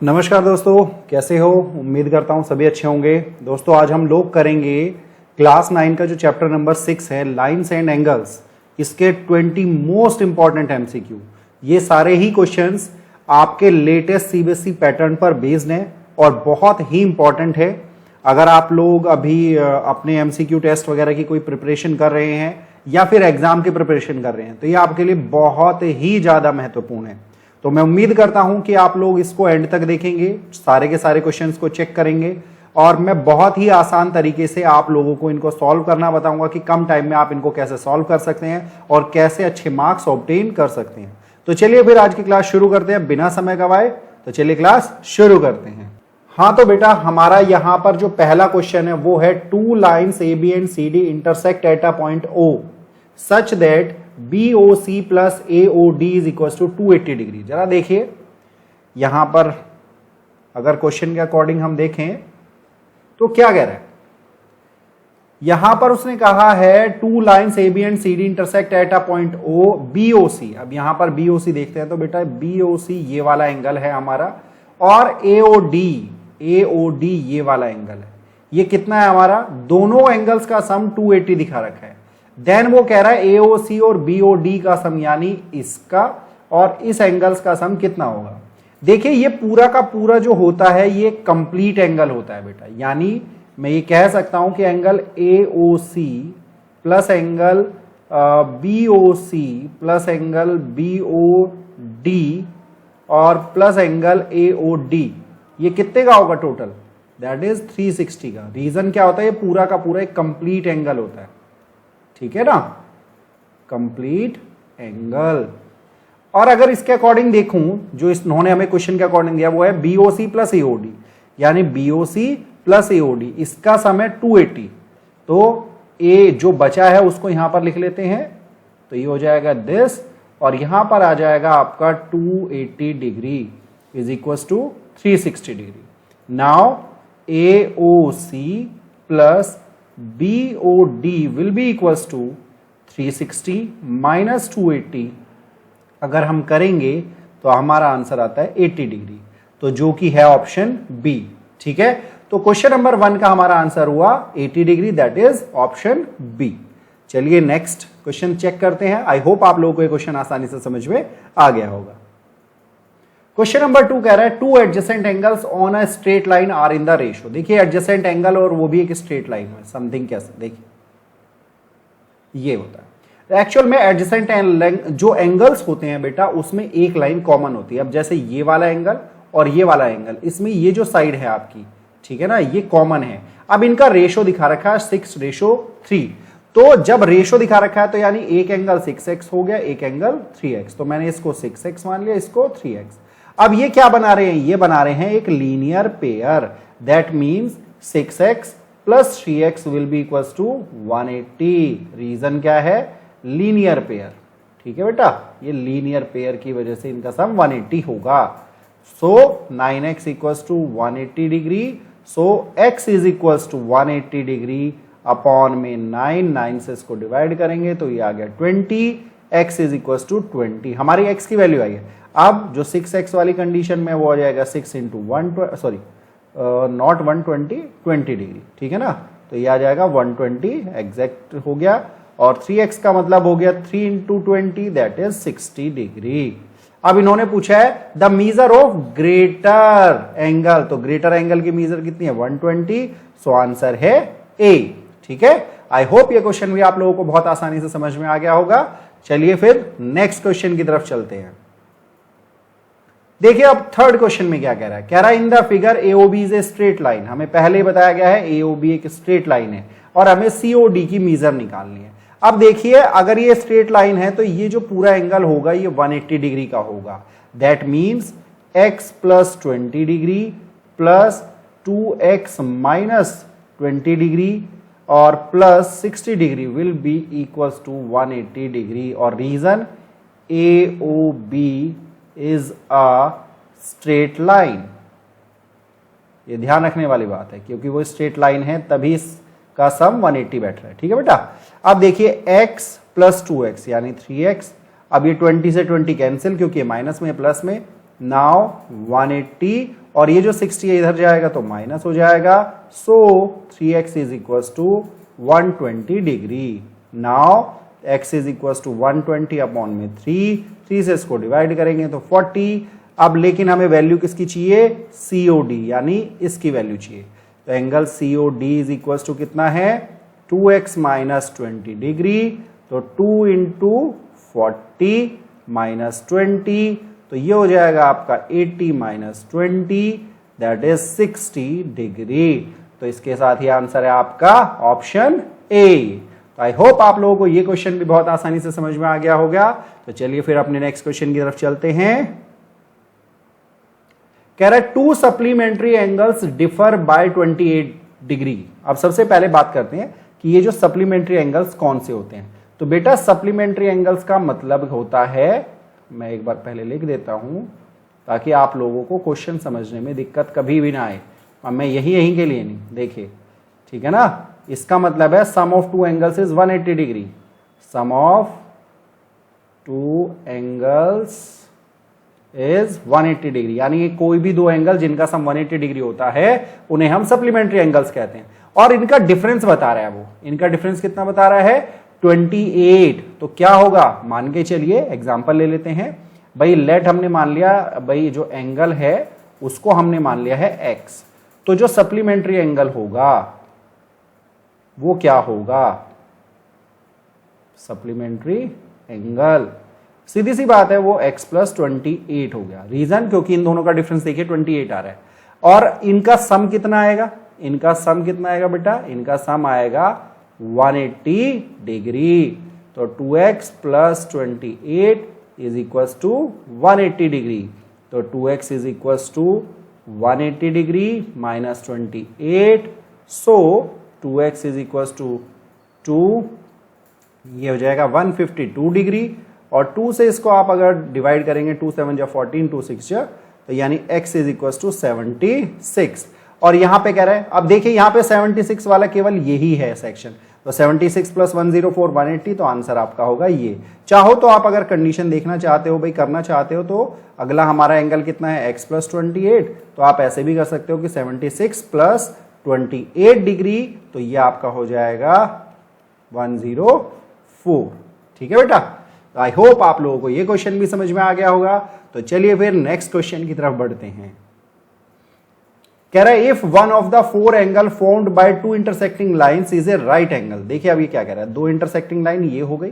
नमस्कार दोस्तों, कैसे हो? उम्मीद करता हूँ सभी अच्छे होंगे। दोस्तों आज हम लोग करेंगे क्लास 9 का जो चैप्टर नंबर 6 है लाइन्स एंड एंगल्स, इसके 20 मोस्ट इंपॉर्टेंट एमसीक्यू। ये सारे ही क्वेश्चंस आपके लेटेस्ट सीबीएसई पैटर्न पर बेस्ड हैं और बहुत ही इंपॉर्टेंट है। अगर आप लोग अभी अपने एमसीक्यू टेस्ट वगैरह की कोई प्रिपरेशन कर रहे हैं या फिर एग्जाम की प्रिपरेशन कर रहे हैं तो ये आपके लिए बहुत ही ज़्यादा महत्वपूर्ण है। तो मैं उम्मीद करता हूं कि आप लोग इसको एंड तक देखेंगे, सारे के सारे क्वेश्चंस को चेक करेंगे और मैं बहुत ही आसान तरीके से आप लोगों को इनको सॉल्व करना बताऊंगा कि कम टाइम में आप इनको कैसे सॉल्व कर सकते हैं और कैसे अच्छे मार्क्स ऑब्टेन कर सकते हैं। तो चलिए फिर आज की क्लास शुरू करते हैं बिना समय गवाए। तो चलिए क्लास शुरू करते हैं। हाँ तो बेटा, हमारा यहां पर जो पहला क्वेश्चन है वो है two lines A B and C D intersect at a point O such that BOC plus AOD is equal to 280 degree. जरा देखिए यहां पर अगर क्वेश्चन के अकॉर्डिंग हम देखें तो क्या कह रहा है। यहां पर उसने कहा है two lines AB and CD intersect at a point O BOC। अब यहां पर BOC देखते हैं तो बेटा BOC ये वाला एंगल है हमारा और AOD ये वाला एंगल है। ये कितना है हमारा? दोनों एंगल्स का सम 280 दिखा रखा है। देन वो कह रहा है AOC और BOD का सम यानी इसका और इस एंगल्स का सम कितना होगा। देखिए ये पूरा का पूरा जो होता है ये कंप्लीट एंगल होता है बेटा, यानी मैं ये कह सकता हूं कि angle AOC plus angle BOC plus angle BOD और प्लस एंगल AOD ये कितने का होगा टोटल? दैट इज 360 का। रीजन क्या होता है? ये पूरा का पूरा एक कंप्लीट एंगल होता है, ठीक है ना, कंप्लीट एंगल। और अगर इसके अकॉर्डिंग देखूं जो इन्होंने हमें क्वेश्चन के अकॉर्डिंग दिया वो है BOC प्लस AOD, यानी BOC प्लस AOD इसका सम है 280। तो A जो बचा है उसको यहां पर लिख लेते हैं तो ये हो जाएगा दिस और यहां पर आ जाएगा आपका 280 degree is equal to 360 degree. Now AOC plus BOD will be equals to 360 minus 280। अगर हम करेंगे तो हमारा आंसर आता है 80 डिग्री, तो जो कि है ऑप्शन बी। ठीक है, तो क्वेश्चन नंबर 1 का हमारा आंसर हुआ 80 degree, that is option B. चलिए नेक्स्ट क्वेश्चन चेक करते हैं। आई होप आप लोगों को ये क्वेश्चन आसानी से समझ में आ गया होगा। क्वेश्चन नंबर 2 कह रहा है two adjacent angles on a straight line are in the ratio. देखिए एडजेसेंट एंगल और वो भी एक स्ट्रेट लाइन में समथिंग कैसे, देखिए ये होता है। एक्चुअल में एडजेसेंट जो एंगल्स होते हैं बेटा उसमें एक लाइन कॉमन होती है। अब जैसे ये वाला एंगल और ये वाला एंगल, इसमें ये जो साइड है आपकी, ठीक है ना, ये कॉमन है। अब इनका रेशो दिखा रखा है 6:3। तो जब रेशो दिखा रखा है तो यानी एक एंगल 6x हो गया, एक एंगल 3x। तो मैंने इसको 6x मान लिया, इसको 3x। अब ये क्या बना रहे हैं? ये बना रहे हैं एक linear pair. That means 6x plus 3x will be equal to 180। Reason क्या है? Linear pair. ठीक है बेटा, ये लीनियर पेयर की वजह से इनका सम 180 होगा। So 9x equals to 180 degree. So x is equals to 180 degree upon में 9 से इसको डिवाइड करेंगे तो ये आ गया 20। x is equals to 20। हमारी x की वैल्यू आई है। अब जो 6x वाली कंडीशन में वो आ जाएगा 6 इंटू 20 डिग्री, ठीक है ना। तो ये आ जाएगा 120 एग्जैक्ट हो गया। और 3x का मतलब हो गया 3 इंटू 20 दैट इज 60 डिग्री। अब इन्होंने पूछा है the measure of greater angle. तो ग्रेटर एंगल की मीजर कितनी है? 120। सो आंसर है ए। ठीक है, आई होप ये क्वेश्चन भी आप लोगों को बहुत आसानी से समझ में आ गया होगा। चलिए फिर नेक्स्ट क्वेश्चन की तरफ चलते हैं। देखिए अब थर्ड क्वेश्चन में क्या कह रहा है। कह रहा है in the figure AOB is a straight line. हमें पहले ही बताया गया है AOB एक स्ट्रेट लाइन है और हमें COD की मीजर निकालनी है। अब देखिए अगर ये स्ट्रेट लाइन है तो ये जो पूरा एंगल होगा ये 180 डिग्री का होगा। That means x plus 20 degree plus 2x minus 20 degree और plus 60 degree will be equals to 180 degree. और region AOB is a straight line. ये ध्यान रखने वाली बात है क्योंकि वो स्ट्रेट लाइन है तभी इसका सम 180 बैठ रहा है। ठीक है बेटा, अब देखिए x प्लस 2x यानी 3x। अब ये 20 से 20 कैंसिल क्योंकि माइनस में प्लस में नाउ 180 और ये जो 60 है इधर जाएगा तो माइनस हो जाएगा, so 3x is equal to 120 degree. Now x is equal to 120 upon में 3 से इसको डिवाइड करेंगे तो 40। अब लेकिन हमें वैल्यू किसकी चाहिए, COD यानी इसकी वैल्यू चाहिए। तो angle COD is equal to कितना है 2x माइनस 20 डिग्री, तो 2 इंटू 40 माइनस 20, तो ये हो जाएगा आपका 80 माइनस 20 दैट इज 60 डिग्री। तो इसके साथ ही आंसर है आपका ऑप्शन ए। तो आई होप आप लोगों को ये क्वेश्चन भी बहुत आसानी से समझ में आ गया होगा। तो चलिए फिर अपने नेक्स्ट क्वेश्चन की तरफ चलते हैं। कह रहा है 2 supplementary angles differ by 28 degree. अब सबसे पहले बात करते हैं कि ये जो सप्लीमेंट्री एंगल्स कौन से होते हैं। तो बेटा सप्लीमेंट्री एंगल्स का मतलब होता है, मैं एक बार पहले लिख देता हूं ताकि आप लोगों को क्वेश्चन समझने में दिक्कत कभी भी ना आए। अब मैं यही के लिए नहीं, देखिए ठीक है ना। इसका मतलब है sum of 2 angles is 180 degree, sum of 2 angles is 180 degree, यानी कोई भी 2 एंगल जिनका सम 180 डिग्री होता है उन्हें हम सप्लीमेंट्री एंगल्स कहते हैं। और इनका डिफरेंस बता रहा है, वो इनका डिफरेंस कितना बता रहा है 28। तो क्या होगा, मान के चलिए एग्जांपल ले लेते हैं भाई। लेट हमने मान लिया भाई जो एंगल है उसको हमने मान लिया है x, तो जो सप्लीमेंट्री एंगल होगा वो क्या होगा, सप्लीमेंट्री एंगल सीधी सी बात है वो x प्लस 28 हो गया। रीजन क्योंकि इन दोनों का डिफरेंस देखिए 28 आ रहा है। और इनका सम कितना आएगा, इनका सम कितना आएगा बेटा, इनका सम आएगा 180 डिग्री। तो 2x plus 28 is equal to 180 degree. तो 2x is equal to 180 degree minus 28, so 2x is equal to 2, ये हो जाएगा 152 डिग्री। और 2 से इसको आप अगर डिवाइड करेंगे 2 7 जा 14, 2 6 जा, तो यानी x इज इक्वल टू 76। और यहां पे कह रहा है, अब देखिए यहां पे 76 वाला केवल यही है सेक्शन, तो 76 प्लस 104 180, तो आंसर आपका होगा ये। चाहो तो आप अगर कंडीशन देखना चाहते हो भाई, करना चाहते हो, तो अगला हमारा एंगल कितना है x प्लस 28, तो आप ऐसे भी कर सकते हो कि 76 प्लस 28 डिग्री, तो ये आपका हो जाएगा 104। ठीक है बेटा, आई होप आप लोगों को ये क्वेश्चन भी समझ में आ गया होगा। तो चलिए फिर नेक्स्ट क्वेश्चन की तरफ बढ़ते हैं। कह रहा है if one of the 4 angle formed by 2 intersecting lines is a right angle. देखिए अब ये क्या कह रहा है, 2 इंटरसेक्टिंग लाइन ये हो गई।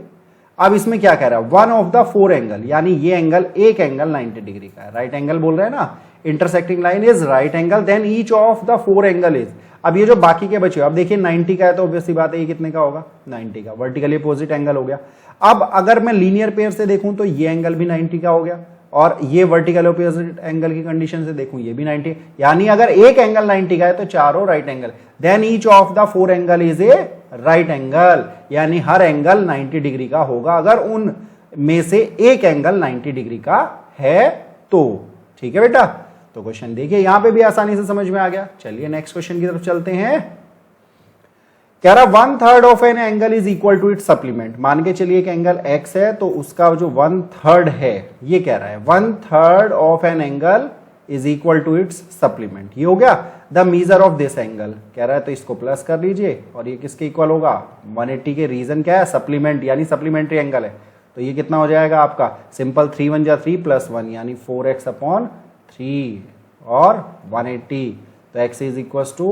अब इसमें क्या कह रहा है, वन ऑफ द 4 एंगल, यानी ये एंगल एक एंगल 90 डिग्री का है। राइट एंगल बोल रहे हैं ना, intersecting line is right angle, then each of the 4 angle is. अब ये जो बाकी के बचे, अब देखिए 90 का है तो ऑब्वियसली बात है ये कितने का होगा, 90 का, वर्टिकली अपोजिट एंगल हो गया। अब अगर मैं लीनियर पेयर से देखूं तो ये एंगल भी 90 का हो गया, और ये वर्टिकल अपोजिट एंगल की कंडीशन से देखूं ये भी 90, यानी अगर एक एंगल 90 का है तो चारों right angle, then each of the 4 angle is a right angle, यानी हर एंगल 90 डिग्री का होगा अगर उन में से एक एंगल 90 डिग्री का है तो। ठीक है बेटा, तो क्वेश्चन देखिए यहां पे भी आसानी से समझ में आ गया। चलिए नेक्स्ट क्वेश्चन की तरफ चलते हैं। कह रहा 1/3 of an angle is equal to its supplement. मान के चलिए एक एंगल x है तो उसका जो 1/3 है, ये कह रहा है 1/3 of an angle is equal to its supplement. ये हो गया the measure of this angle. कह रहा है तो इसको प्लस कर लीजिए, और ये किसके इक्वल होगा 180 के। रीजन क्या है, सप्लीमेंट यानी सप्लीमेंट्री एंगल है, तो ये कितना हो जाएगा आपका, सिंपल 3 1 जा 3 प्लस 1 यानी 4x अपॉन 3 और 180। तो x is equal to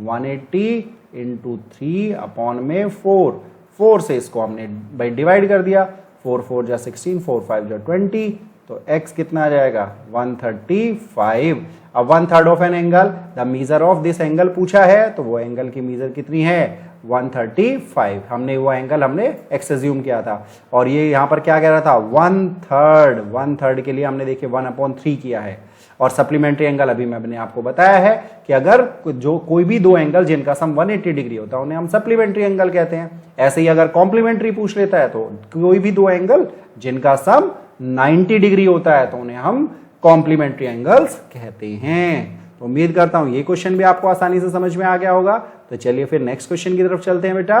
180 into 3 upon में 4 से इसको हमने बाई डिवाइड कर दिया, 4 4 जा 16, 4 5 जा 20, तो x कितना आ जाएगा 135। अब 1/3 of an angle, the measure of this angle पूछा है, तो वो एंगल की मीजर कितनी है 135। हमने वो एंगल हमने x एज्यूम किया था, और ये यहां पर क्या कह रहा था 1/3 के लिए हमने देखिए 1/3 किया है। और सप्लीमेंट्री एंगल अभी मैंने आपको बताया है कि अगर जो कोई भी 2 एंगल जिनका सम 180 डिग्री होता है उन्हें हम सप्लीमेंट्री एंगल कहते हैं। ऐसे ही अगर कॉम्प्लीमेंट्री पूछ लेता है तो कोई भी 2 एंगल जिनका सम 90 डिग्री होता है तो उन्हें हम कॉम्प्लीमेंट्री एंगल्स कहते हैं। तो उम्मीद करता हूं ये क्वेश्चन भी आपको आसानी से समझ में आ गया होगा। तो चलिए फिर नेक्स्ट क्वेश्चन की तरफ चलते हैं बेटा।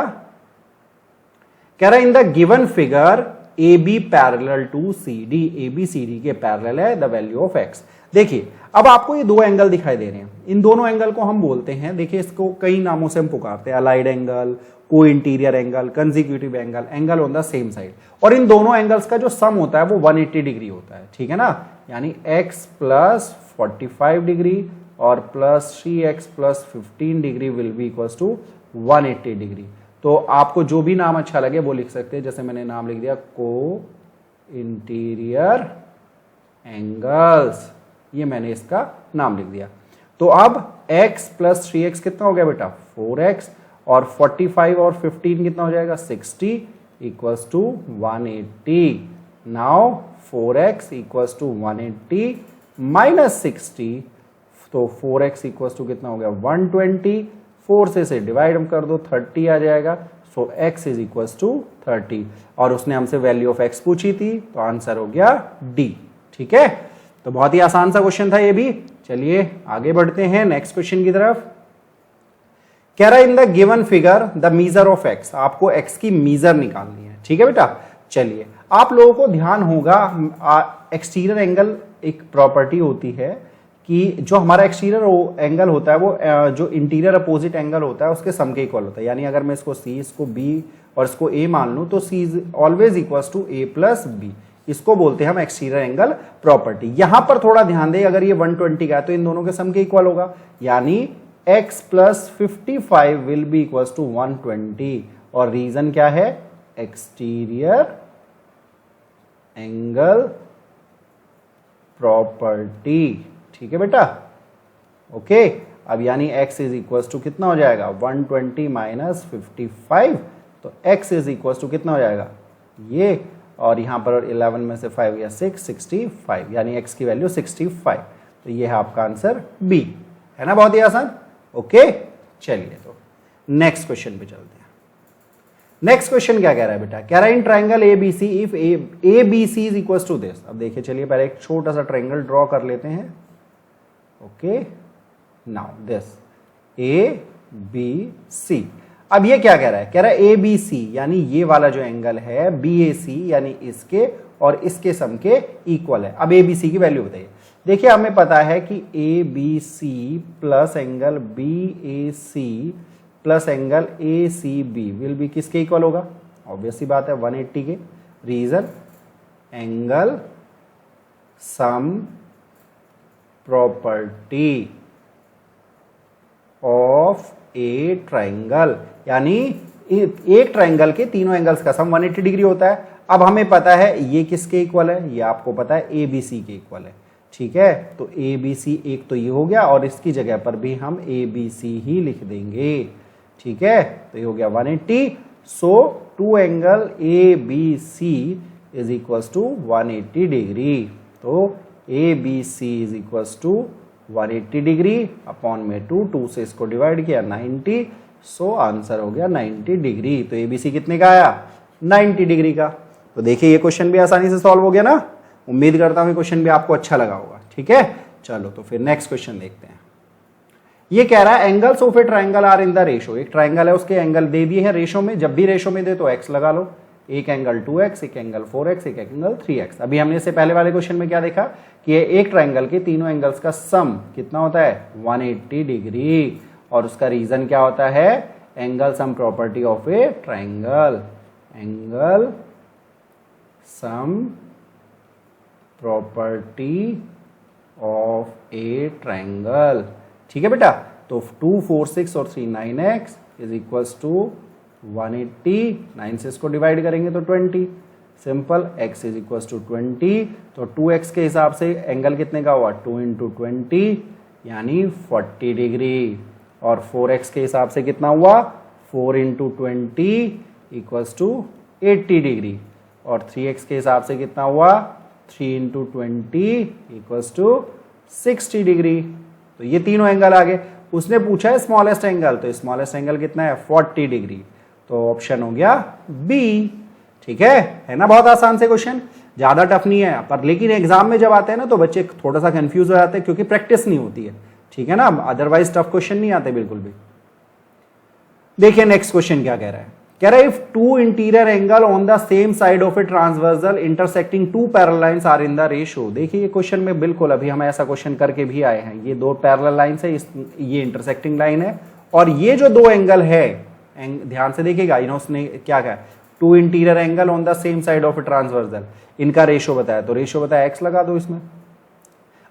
कह रहा है in the given figure A B parallel to C D, A B C D के पैरेलल है, द वैल्यू ऑफ एक्स। देखिए अब आपको ये दो एंगल दिखाई दे रहे हैं, इन दोनों एंगल को हम बोलते हैं, देखिए इसको कई नामों से हम पुकारते हैं, अलाइड एंगल, को interior angle, consecutive angle, angle on the same side. और इन दोनों एंगल्स का जो सम होता है वो 180 डिग्री होता है, ठीक है ना, यानी x प्लस 45 डिग्री और plus 3x plus 15 degree will be equals to 180 degree. तो आपको जो भी नाम अच्छा लगे वो लिख सकते हैं, जैसे मैंने नाम लिख दिया को इंटीरियर एंगल्स, ये मैंने इसका नाम लिख दिया। तो अब x प्लस 3x कितना हो गया बेटा 4x, और 45 और 15 कितना हो जाएगा 60 equals to 180। Now 4x equals to 180 minus 60, तो 4x इक्वल्स टू कितना हो गया 120, 4 से डिवाइड कर दो 30 आ जाएगा, सो x इज इक्वल्स टू 30। और उसने हमसे वैल्यू ऑफ x पूछी थी, तो आंसर हो गया D, ठीक है। तो बहुत ही आसान सा क्वेश्चन था ये भी। चलिए आगे बढ़ते हैं नेक्स्ट क्वेश्चन की तरफ। कह रहा है in the given figure the measure of x, आपको x की मीजर निकालनी है, ठीक है बेटा। चलिए आप लोगों को ध्यान होगा एक्सटीरियर एंगल एक प्रॉपर्टी होती है कि जो हमारा एक्सटीरियर एंगल होता है वो जो इंटीरियर अपोजिट एंगल होता है उसके सम के इक्वल होता है। यानी अगर मैं इसको c, इसको b और इसको a मान लूं तो c is always equals to a plus b, इसको बोलते हैं हम एक्सटीरियर एंगल प्रॉपर्टी। यहां पर थोड़ा ध्यान दें, अगर ये 120 का है तो इन दोनों के सम के इक्वल होगा, यानी x plus 55 will be equals to 120। और रीजन क्या है, एक्सटीरियर एंगल प्रॉपर्टी, ठीक है बेटा, ओके। अब यानी x इज इक्वल्स टू कितना हो जाएगा 120 माइनस 55, तो x इज इक्वल्स टू कितना हो जाएगा ये, और यहां पर 11 में से 5 या 6, 65, यानी x की वैल्यू 65। तो ये है आपका आंसर B, है ना, बहुत ही आसान, ओके। चलिए तो नेक्स्ट क्वेश्चन पे चलते हैं। नेक्स्ट क्वेश्चन क्या कह रहा है बेटा, कह रहा है in triangle ABC if ABC is equals to this. अब देखिए चलिए पहले एक छोटा सा ट्राइंगल ड्रॉ कर लेते हैं, ओके। Now this ABC। अब ये क्या कह रहा है, कह रहा है ABC यानी ये वाला जो एंगल है BAC यानी इसके और इसके सम के इक्वल है। अब ABC की वैल्यू बताइए। देखिए हमें पता है कि ABC plus angle BAC plus angle ACB will be किसके इक्वल होगा, ऑब्वियस सी बात है 180 के। Reason angle sum property of a triangle, यानी एक ट्राइंगल के तीनों एंगल्स का सम 180 डिग्री होता है। अब हमें पता है ये किसके इक्वल है, ये आपको पता है ABC के इक्वल है, ठीक है। तो ABC एक तो ये हो गया और इसकी जगह पर भी हम ABC ही लिख देंगे, ठीक है। तो ये हो गया 180, so two angle ABC is equals to 180 degree. तो ABC is equals to 180 degree upon में 2 से इसको डिवाइड किया 90, सो आंसर हो गया 90 डिग्री। तो ABC कितने का आया 90 डिग्री का। तो देखिए ये क्वेश्चन भी आसानी से सॉल्व हो गया ना। उम्मीद करता हूं ये क्वेश्चन भी आपको अच्छा लगा होगा, ठीक है। चलो तो फिर नेक्स्ट क्वेश्चन देखते हैं। ये कह रहा है angles of a triangle are in the ratio, एक ट्राइंगल है उसके एंगल दे दिए हैं रेशो में, जब भी रेशो में दे तो x लगा लो, एक एंगल 2x, एक एंगल 4x, एक एंगल 3x। अभी हमने इससे पहले वाले क्वेश्चन में क्या देखा कि एक ट्राइंगल के तीनों एंगल्स का सम कितना होता है 180 डिग्री, और उसका रीजन क्या होता है angle sum property of a triangle, angle sum property of a triangle, ठीक है बेटा। तो 2, 4, 6 और 3 9x इज इक्वल्स टू 180, 9 से इसको डिवाइड करेंगे तो 20, simple, x is equals to 20। तो 2x के हिसाब से एंगल कितने का हुआ 2 इंटू 20 यानी 40 डिग्री, और 4x के हिसाब से कितना हुआ 4 इंटू 20 इक्वल्स टू 80 डिग्री, और 3x के हिसाब से कितना हुआ 3 इंटू 20 इक्वल्स टू 60 डिग्री। तो ये तीनों एंगल आ गए। उसने पूछा है स्मॉलेस्ट एंगल, तो स्मॉलेस्ट एंगल कितना है 40 डिग्री, तो ऑप्शन हो गया बी, ठीक है ना। बहुत आसान से क्वेश्चन, ज्यादा टफ नहीं है, पर लेकिन एग्जाम में जब आते हैं ना तो बच्चे थोड़ा सा कंफ्यूज हो जाते हैं क्योंकि प्रैक्टिस नहीं होती है, ठीक है ना। अदरवाइज टफ क्वेश्चन नहीं आते बिल्कुल भी। देखिए नेक्स्ट क्वेश्चन क्या कह रहा है, कह रहा है if two interior angle on the same side of a transversal intersecting two parallel lines are in the ratio. देखिए ये क्वेश्चन में बिल्कुल अभी हम ऐसा क्वेश्चन करके भी आए हैं। ये दो पैरेलल लाइंस है, ये इंटरसेक्टिंग लाइन है और ये जो दो एंगल है, ध्यान से देखिएगा, इन्होंने क्या कहा, to interior angle on the same side of a transversal, इनका रेशियो बताया, तो रेशियो बताया एक्स लगा दो इसमें।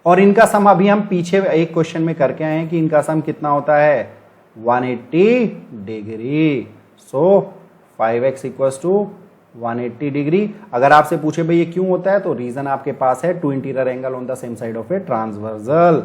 और इनका सम अभी हम पीछे एक क्वेश्चन में करके आए हैं कि इनका सम कितना होता है 180 degree. So 5x equals to 180 degree. अगर आपसे पूछे भाई ये क्यों होता है तो रीजन आपके पास है to interior angle on the same side of a transversal,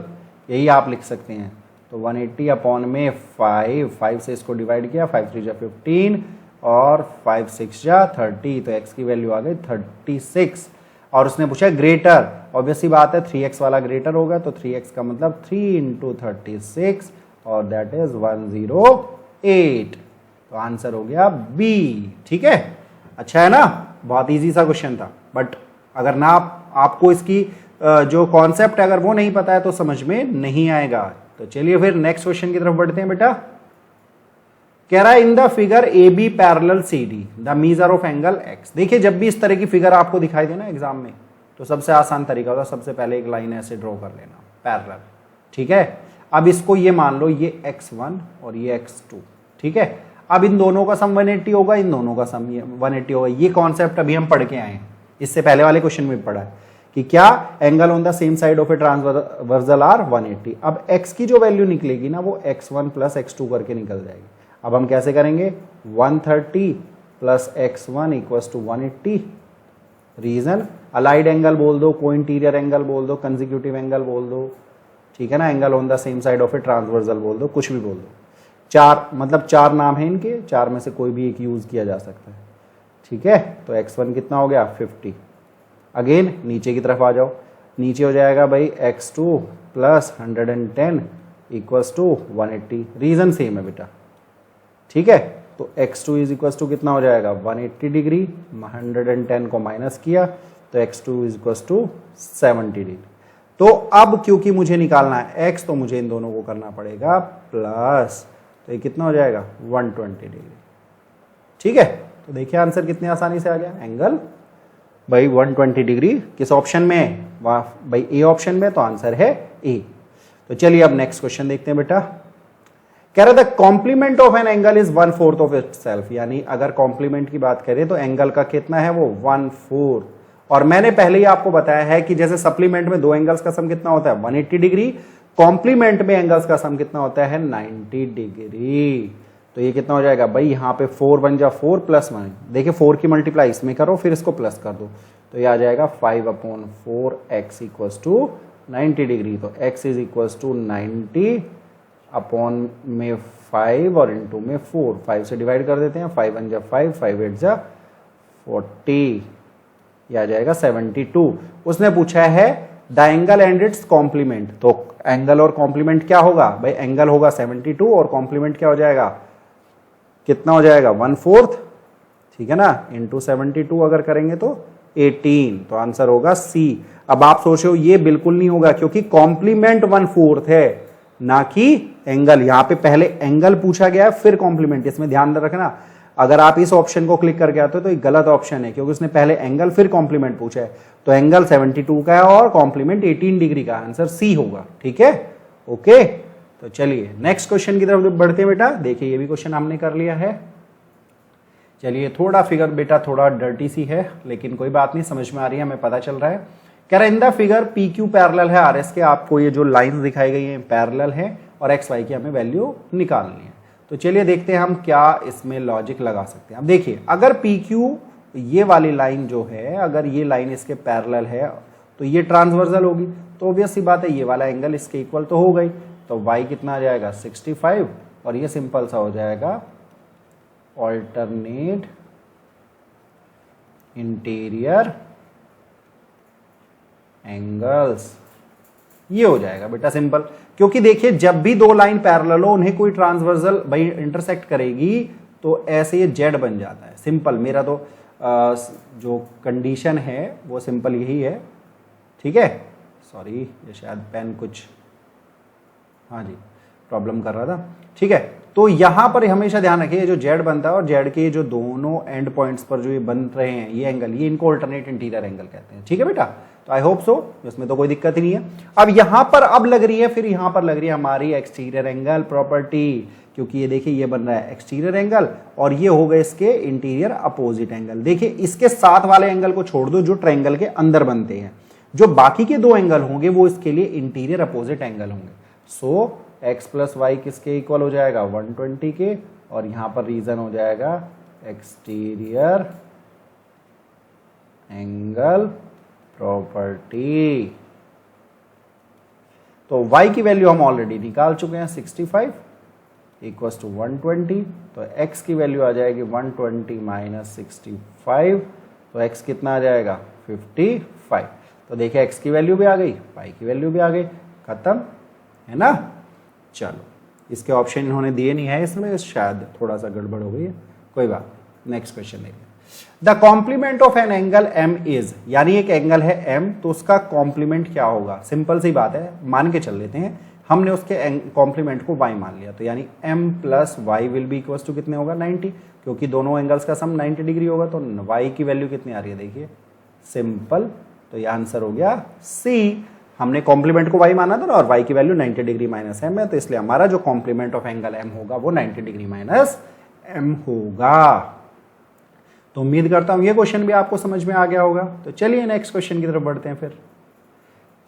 यही आप लिख सकते हैं। तो 180 अपॉन में 5 से इसको डिवाइड किया, 5 3 जा 15 और 5 6 जा 30, तो x की वैल्यू आ गई 36। और उसने पूछा ग्रेटर, ऑब्वियसली बात है 3x वाला ग्रेटर होगा, तो 3x का मतलब 3 इंटू 36 और दैट इज 108। तो आंसर हो गया बी। ठीक है, अच्छा है ना, बहुत इजी सा क्वेश्चन था, बट अगर ना आपको इसकी जो कॉन्सेप्ट है अगर वो नहीं पता है तो समझ में नहीं आएगा। तो चलिए फिर नेक्स्ट क्वेश्चन की तरफ बढ़ते हैं बेटा। कह रहा है in the figure A B parallel C D the measure of angle x. देखिए जब भी इस तरह की फिगर आपको दिखाई दे ना एग्जाम में, तो सबसे आसान तरीका होता है सबसे पहले एक लाइन ऐसे ड्रॉ कर लेना पैरेलल। ठीक है, अब इसको ये मान लो ये x1 और ये x2। ठीक है, अब इन दोनों का सम 180 होगा, इन दोनों का सम 180 होगा। ये कॉन्सेप्ट अभी हम पढ़ के आए हैं, इससे पहले वाले क्वेश्चन में पढ़ा है कि क्या angle on the same side of a transversal are 180। अब x की जो वैल्यू निकलेगी ना वो x1 प्लस x2 करके निकल जाएगी। अब हम कैसे करेंगे, 130 plus x1 equals to 180। Reason allied angle बोल दो, को इंटीरियर एंगल बोल दो, कंसेक्यूटिव एंगल बोल दो, ठीक है ना, angle on the same side of a transversal बोल दो, कुछ भी बोल दो। चार मतलब चार नाम है इनके, चार में से कोई भी एक यूज किया जा सकता है। ठीक है, तो x1 कितना हो गया 50। अगेन नीचे की तरफ आ जाओ, नीचे हो जाएगा भाई x2 plus 110 equals to 180। Reason same है बेटा। ठीक है, तो x2 इज इक्वल्स टू कितना हो जाएगा 180 डिग्री, 110 को माइनस किया तो x2 is equals to 70 degree. तो अब क्योंकि मुझे निकालना है x, तो मुझे इन दोनों को करना पड़ेगा प्लस, तो ये कितना हो जाएगा 120 डिग्री। ठीक है, तो देखिए आंसर कितनी आसानी से आ गया। एंगल भाई 120 डिग्री किस ऑप्शन में है, भाई ए ऑप्शन में, तो आंसर है ए। तो चलिए अब नेक्स्ट क्वेश्चन देखते हैं बेटा। कह रहा था complement of an angle is 1/4 of itself, यानी अगर कॉम्प्लीमेंट की बात करें तो एंगल का कितना है वो 1/4। और मैंने पहले ही आपको बताया है कि जैसे सप्लीमेंट में दो एंगल्स का सम कितना होता है 180 डिग्री, कॉम्प्लीमेंट में एंगल्स का सम कितना होता है 90 डिग्री। तो ये कितना हो जाएगा भाई, यहाँ पे 4 बन जा 4 प्लस 1, देखिए 4 की मल्टीप्लाई इसमें करो फिर इसको प्लस कर दो, तो ये आ जाएगा 5/4 x इक्वल्स टू 90 डिग्री। तो x is equals to 90 upon में 5 और इंटू में 4, 5 से डिवाइड कर देते हैं, 5 1 जा 5, 5 8 जा 40, यह आ जाएगा 72। उसने पूछा है the angle and its complement, तो एंगल और कॉम्प्लीमेंट क्या होगा भाई, एंगल होगा 72 और कॉम्प्लीमेंट क्या हो जाएगा, कितना हो जाएगा 1/4, ठीक है ना, इंटू 72 अगर करेंगे तो 18, तो आंसर होगा सी। अब आप सोच रहे हो ये बिल्कुल नहीं होगा क्योंकि कॉम्प्लीमेंट 1/4 है ना कि एंगल। यहां पे पहले एंगल पूछा गया है फिर कॉम्प्लीमेंट, इसमें ध्यान रखना। अगर आप इस ऑप्शन को क्लिक करके आते हो तो ये गलत ऑप्शन है क्योंकि उसने पहले एंगल फिर कॉम्प्लीमेंट पूछा है। तो एंगल 72 का है और कॉम्प्लीमेंट 18 डिग्री का, आंसर सी होगा। ठीक है, ओके। तो चलिए नेक्स्ट क्वेश्चन की तरफ बढ़ते हैं बेटा। देखिए ये भी क्वेश्चन हमने कर लिया है। चलिए थोड़ा फिगर बेटा थोड़ा डर्टी सी है लेकिन कोई बात नहीं, समझ में आ रही है, हमें पता चल रहा है। कह रहा है in the figure P Q parallel है आर एस के, आपको ये जो लाइंस दिखाई गई हैं पैरेलल है और एक्स वाई की हमें वैल्यू निकालनी है। तो चलिए देखते हैं हम क्या इसमें लॉजिक लगा सकते हैं। अब देखिए अगर पी क्यू ये वाली लाइन जो है, अगर ये लाइन इसके पैरेलल है तो ये ट्रांसवर्सल होगी, तो ऑब्वियस सी बात है ये वाला एंगल इसके इक्वल तो हो गई। तो y कितना आ जाएगा 65 और ये सिंपल सा हो जाएगा ऑल्टरनेट इंटीरियर एंगल्स, ये हो जाएगा बेटा सिंपल। क्योंकि देखिए जब भी दो लाइन पैरेलल हो उन्हें कोई ट्रांसवर्सल भाई इंटरसेक्ट करेगी तो ऐसे ये जेड बन जाता है। सिंपल मेरा तो जो कंडीशन है वो सिंपल यही है। ठीक है, सॉरी ये शायद पेन कुछ हाँ जी प्रॉब्लम कर रहा था। ठीक है, तो यहां पर हमेशा ध्यान रखिए जो जेड बनता है और जेड के जो दोनों एंड पॉइंट्स पर जो ये बन रहे हैं ये एंगल, ये इनको अल्टरनेट इंटीरियर एंगल कहते हैं। ठीक है बेटा, तो आई होप सो, इसमें तो कोई दिक्कत ही नहीं है। अब यहां पर अब लग रही है, फिर यहां पर लग रही है हमारी एक्सटीरियर एंगल प्रॉपर्टी, क्योंकि ये देखिए ये बन रहा है एक्सटीरियर एंगल और ये हो गए इसके इंटीरियर अपोजिट एंगल। देखिए इसके साथ वाले एंगल को छोड़ दो जो ट्रायंगल के अंदर बनते हैं, जो बाकी के दो एंगल होंगे वो इसके लिए इंटीरियर अपोजिट एंगल होंगे। सो x प्लस वाई किसके इक्वल हो जाएगा 120 के, और यहां पर रीजन हो जाएगा एक्सटीरियर एंगल प्रॉपर्टी। तो y की वैल्यू हम ऑलरेडी निकाल चुके हैं 65 इक्वल्स टू 120, तो x की वैल्यू आ जाएगी 120 माइनस 65, तो x कितना आ जाएगा 55। तो देखिए x की वैल्यू भी आ गई, y की वैल्यू भी आ गई, खत्म है ना। चलो इसके ऑप्शन इन्होंने दिए नहीं है इसमें, शायद थोड़ा सा गड़बड़ हो गई है, कोई बात। नेक्स्ट क्वेश्चन देखिए, the complement of an angle m is, यानी एक एंगल है m तो उसका कॉम्प्लीमेंट क्या होगा। सिंपल सी बात है, मान के चल लेते हैं, हमने उसके कॉम्प्लीमेंट को y मान लिया, तो यानी m plus y will be equals to कितने होगा 90, क्योंकि दोनों एंगल्स का सम 90 डिग्री होगा। तो y की वैल्यू कितनी आ रही है देखिए, सिंपल, तो ये आंसर हो गया C। हमने कॉम्प्लीमेंट को y माना था ना, और y की वैल्यू 90 डिग्री माइनस m है, तो इसलिए हमारा जो कॉम्प्लीमेंट ऑफ एंगल m होगा वो 90 डिग्री माइनस m होगा। तो उम्मीद करता हूं ये क्वेश्चन भी आपको समझ में आ गया होगा। तो चलिए नेक्स्ट क्वेश्चन की तरफ बढ़ते हैं। फिर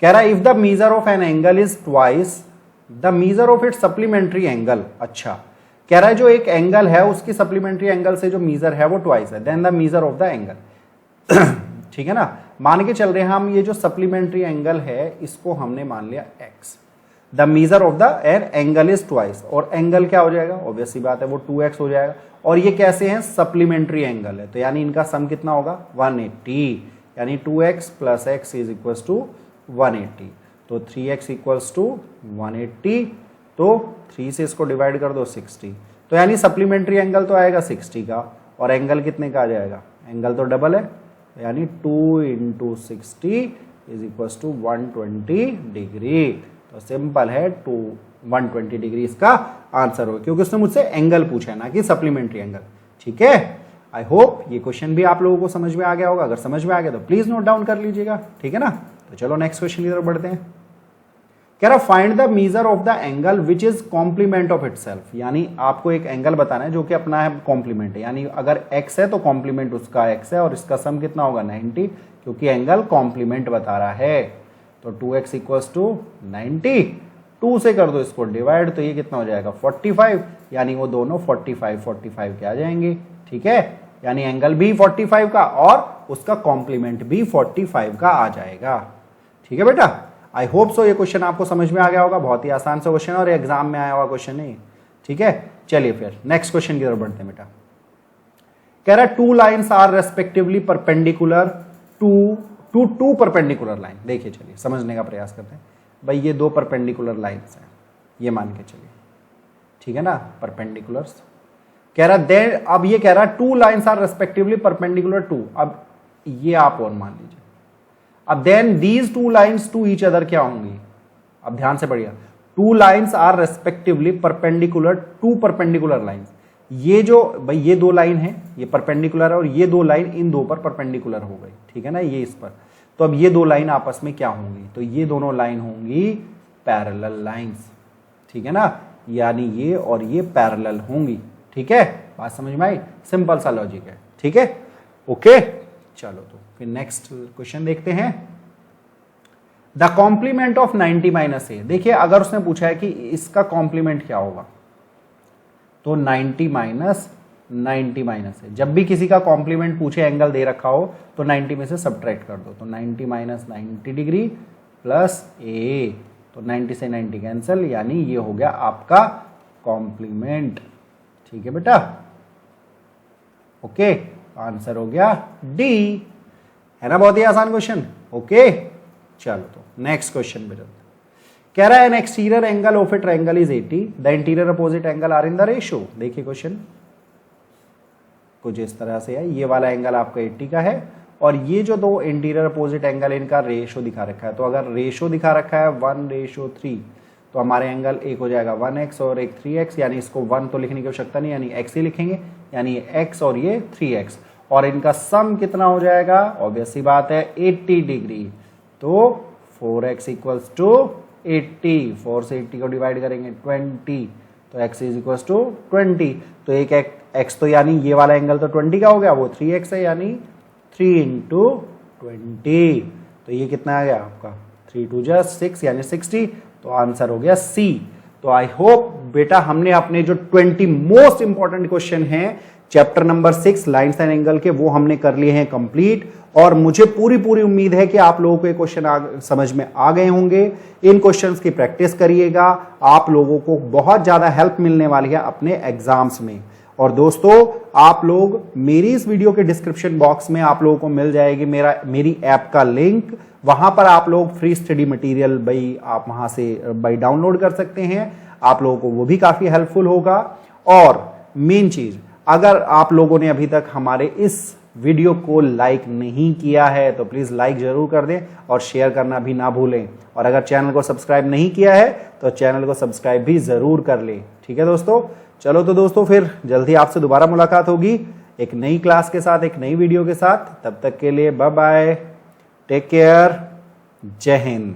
कह रहा है if the measure of an angle is twice the measure of its supplementary angle. अच्छा, कह रहा है जो एक एंगल है उसकी सप्लीमेंट्री एंगल से जो मीजर है वो ट्वाइस है, then the measure of the angle. ठीक है ना, मान के चल रहे हैं हम, ये जो सप्लीमेंट्री एंगल है इसको हमने मान लिया x, the measure of the an angle is twice, और एंगल क्या हो जाएगा, ऑब्वियस सी बात है वो 2x हो जाएगा, और ये कैसे हैं सप्लीमेंट्री एंगल है, तो यानी इनका सम कितना होगा 180, यानी 2x plus x is equals to 180, तो 3x इक्वल्स टू 180, तो 3 से इसको डिवाइड कर दो 60, तो यानी सप्लीमेंट्री एंगल तो आएगा 60 का, और एंगल कितने का आ जाएगा, एंगल तो डबल है, यानी 2 into 60 is equals to 120 degree. तो सिंपल है 120 डिग्री इसका आंसर हो, क्योंकि उसने मुझसे एंगल पूछा है ना कि सप्लीमेंट्री एंगल। ठीक है, आई होप ये क्वेश्चन भी आप लोगों को समझ में आ गया होगा। अगर समझ में आ गया तो प्लीज नोट डाउन कर लीजिएगा। ठीक है ना, तो चलो नेक्स्ट क्वेश्चन की तरफ बढ़ते हैं। कह रहा find the measure of the angle which is complement of itself, यानी आपको एक एंगल बताना है जो कि अपना है कॉम्प्लीमेंट है, यानी अगर x है तो कॉम्प्लीमेंट उसका x है, और इसका सम कितना होगा 90, क्योंकि एंगल कॉम्प्लीमेंट बता रहा है। तो 2x इक्वल्स टू 90, 2 से कर दो इसको डिवाइड, तो ये कितना हो जाएगा 45, यानी वो दोनों 45 के आ जाएंगे। ठीक है, यानी एंगल भी 45 का और उसका कॉम्प्लीमेंट भी 45 का आ जाएगा। ठीक है बेटा, आई होप सो ये क्वेश्चन आपको समझ में आ गया होगा। बहुत ही आसान सा क्वेश्चन और एग्जाम में आया हुआ क्वेश्चन है। ठीक है, चलिए फिर नेक्स्ट क्वेश्चन की तरफ बढ़ते हैं बेटा। कह रहा है 2 lines are respectively perpendicular to perpendicular line. देखिए चलिए समझने का प्रयास करते हैं। भाई ये 2 परपेंडिकुलर लाइन्स हैं, ये मान के चलिए, ठीक है ना, परपेंडिकुलर्स। कह रहा देन, अब ये कह रहा 2 lines are respectively perpendicular to, अब ये आप और मान लीजिए। अब then these 2 lines to each other क्या होंगी, अब ध्यान से पढ़िएगा। 2 lines are respectively perpendicular to perpendicular lines. ये जो भाई ये 2 लाइन है, ये परपेंडिकुलर है, और ये 2 लाइन इन 2 पर परपेंडिकुलर हो गई। ठीक है ना, ये इस पर, तो अब ये 2 लाइन आपस में क्या होंगी, तो ये दोनों लाइन होंगी पैरेलल लाइंस। ठीक है ना, यानी ये और ये पैरेलल होंगी। ठीक है, बात समझ में आई, सिंपल सा लॉजिक है। ठीक है, ओके, चलो तो फिर नेक्स्ट क्वेश्चन देखते हैं। द कॉम्प्लीमेंट ऑफ 90 माइनस ए। देखिए अगर उसने पूछा है कि इसका कॉम्प्लीमेंट क्या होगा, तो 90 माइनस है। जब भी किसी का कॉम्प्लीमेंट पूछे, एंगल दे रखा हो, तो 90 में से सब्ट्रैक्ट कर दो, तो 90 माइनस 90 डिग्री प्लस ए, तो 90 से 90 कैंसिल, यानी ये हो गया आपका कॉम्प्लीमेंट। ठीक है बेटा, ओके, आंसर हो गया डी, है ना, बहुत ही आसान क्वेश्चन। ओके, चलो तो नेक्स्ट क्वेश्चन पे चलते हैं। कह रहा है an exterior angle of a triangle is 80, the interior opposite angle are in the ratio. देखिए क्वेश्चन कुछ इस तरह से है, ये वाला एंगल आपका 80 का है, और ये जो 2 इंटीरियर अपोजिट एंगल इनका रेशियो दिखा रखा है। तो अगर रेशियो दिखा रखा है 1:3, तो हमारे एंगल एक हो जाएगा 1x और एक 3x, यानी इसको 1 तो लिखने की आवश्यकता नहीं, यानी x ही लिखेंगे, यानी ये x और ये 3x, और इनका सम कितना हो जाएगा, ऑब्वियस सी बात है 80 डिग्री। तो 4x इक्वल्स टू 80, 4 से 80 को डिवाइड करेंगे 20, तो x इज इक्वल्स टू 20। तो एक x तो यानी ये वाला एंगल तो 20 का हो गया, वो 3x है, यानी 3 इंटू 20, तो ये कितना आ गया आपका 3 2 जा 6 यानी 60, तो आंसर हो गया C। तो आई होप बेटा हमने अपने जो 20 मोस्ट इंपॉर्टेंट क्वेश्चन हैं chapter number 6 lines and angle के, वो हमने कर लिए हैं कंप्लीट, और मुझे पूरी उम्मीद है कि आप लोगों को ये क्वेश्चन समझ में आ गए होंगे। इन क्वेश्चंस की प्रैक्टिस करिएगा, आप लोगों को बहुत ज्यादा हेल्प मिलने वाली है अपने एग्जाम्स में। और दोस्तों आप लोग मेरी इस वीडियो के डिस्क्रिप्शन बॉक्स में आप लोगों को मिल जाएगी मेरी ऐप का लिंक, वहां पर आप लोग फ्री स्टडी मटेरियल आप वहां से डाउनलोड कर सकते हैं, आप लोगों को वो भी काफी हेल्पफुल होगा। और मेन चीज, अगर आप लोगों ने अभी तक हमारे इस वीडियो को लाइक नहीं किया है तो प्लीज लाइक जरूर कर दें और शेयर करना भी ना भूलें, और अगर चैनल को सब्सक्राइब नहीं किया है तो चैनल को सब्सक्राइब भी जरूर कर लें। ठीक है दोस्तों, चलो तो दोस्तों फिर जल्दी आपसे दोबारा मुलाकात होगी एक नई क्लास के साथ, एक नई वीडियो के साथ। तब तक के लिए बाय बाय, टेक केयर, जय हिंद।